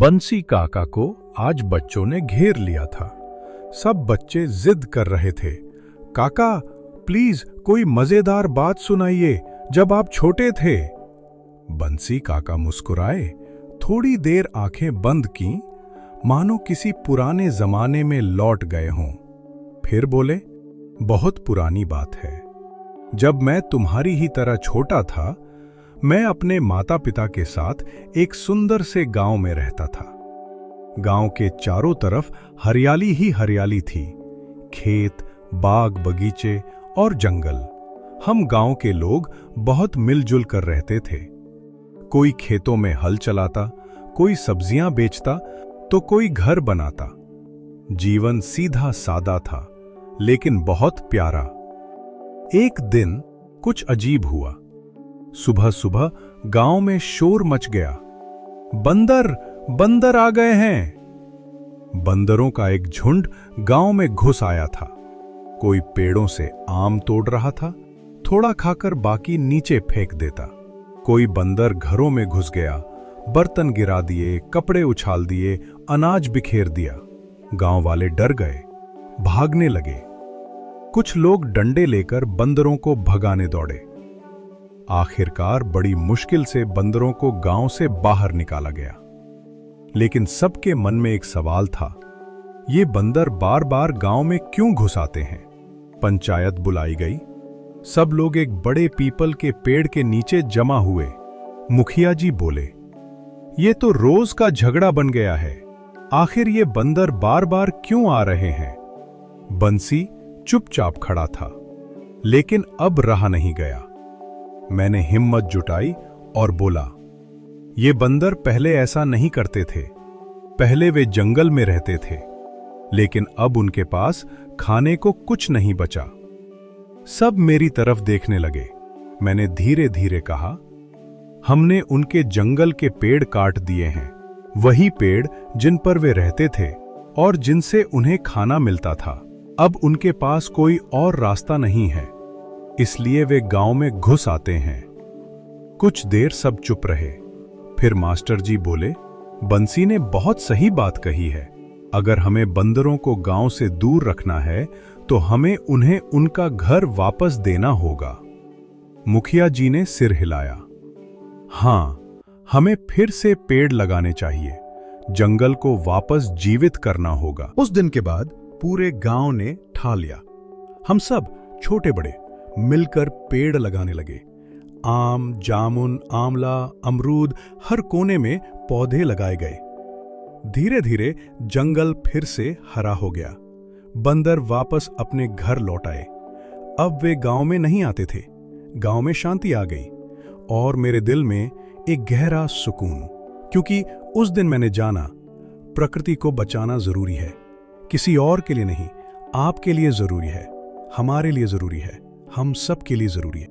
बंसी काका को आज बच्चों ने घेर लिया था। सब बच्चे जिद कर रहे थे, काका प्लीज कोई मजेदार बात सुनाइए, जब आप छोटे थे। बंसी काका मुस्कुराए, थोड़ी देर आंखें बंद की, मानो किसी पुराने जमाने में लौट गए हों। फिर बोले, बहुत पुरानी बात है। जब मैं तुम्हारी ही तरह छोटा था, मैं अपने माता पिता के साथ एक सुंदर से गांव में रहता था। गांव के चारों तरफ हरियाली ही हरियाली थी, खेत, बाग बगीचे और जंगल। हम गांव के लोग बहुत मिलजुल कर रहते थे। कोई खेतों में हल चलाता, कोई सब्जियां बेचता, तो कोई घर बनाता। जीवन सीधा सादा था, लेकिन बहुत प्यारा। एक दिन कुछ अजीब हुआ। सुबह सुबह गांव में शोर मच गया। बंदर बंदर आ गए हैं। बंदरों का एक झुंड गांव में घुस आया था। कोई पेड़ों से आम तोड़ रहा था, थोड़ा खाकर बाकी नीचे फेंक देता। कोई बंदर घरों में घुस गया, बर्तन गिरा दिए, कपड़े उछाल दिए, अनाज बिखेर दिया। गांव वाले डर गए, भागने लगे। कुछ लोग डंडे लेकर बंदरों को भगाने दौड़े। आखिरकार बड़ी मुश्किल से बंदरों को गांव से बाहर निकाला गया। लेकिन सबके मन में एक सवाल था, ये बंदर बार बार गांव में क्यों घुस आते हैं? पंचायत बुलाई गई। सब लोग एक बड़े पीपल के पेड़ के नीचे जमा हुए। मुखिया जी बोले, ये तो रोज का झगड़ा बन गया है। आखिर ये बंदर बार बार क्यों आ रहे हैं? बंसी चुपचाप खड़ा था, लेकिन अब रहा नहीं गया। मैंने हिम्मत जुटाई और बोला, ये बंदर पहले ऐसा नहीं करते थे। पहले वे जंगल में रहते थे, लेकिन अब उनके पास खाने को कुछ नहीं बचा। सब मेरी तरफ देखने लगे। मैंने धीरे धीरे कहा, हमने उनके जंगल के पेड़ काट दिए हैं, वही पेड़ जिन पर वे रहते थे और जिनसे उन्हें खाना मिलता था। अब उनके पास कोई और रास्ता नहीं है, इसलिए वे गांव में घुस आते हैं। कुछ देर सब चुप रहे। फिर मास्टर जी बोले, बंसी ने बहुत सही बात कही है। अगर हमें बंदरों को गांव से दूर रखना है, तो हमें उन्हें उनका घर वापस देना होगा। मुखिया जी ने सिर हिलाया। हाँ, हमें फिर से पेड़ लगाने चाहिए, जंगल को वापस जीवित करना होगा। उस दिन के बाद पूरे गांव ने ठान लिया। हम सब छोटे बड़े मिलकर पेड़ लगाने लगे। आम, जामुन, आंवला, अमरूद, हर कोने में पौधे लगाए गए। धीरे धीरे जंगल फिर से हरा हो गया। बंदर वापस अपने घर लौट आए। अब वे गांव में नहीं आते थे। गांव में शांति आ गई और मेरे दिल में एक गहरा सुकून, क्योंकि उस दिन मैंने जाना, प्रकृति को बचाना जरूरी है। किसी और के लिए नहीं, आपके लिए जरूरी है, हमारे लिए जरूरी है, हम सब के लिए जरूरी है।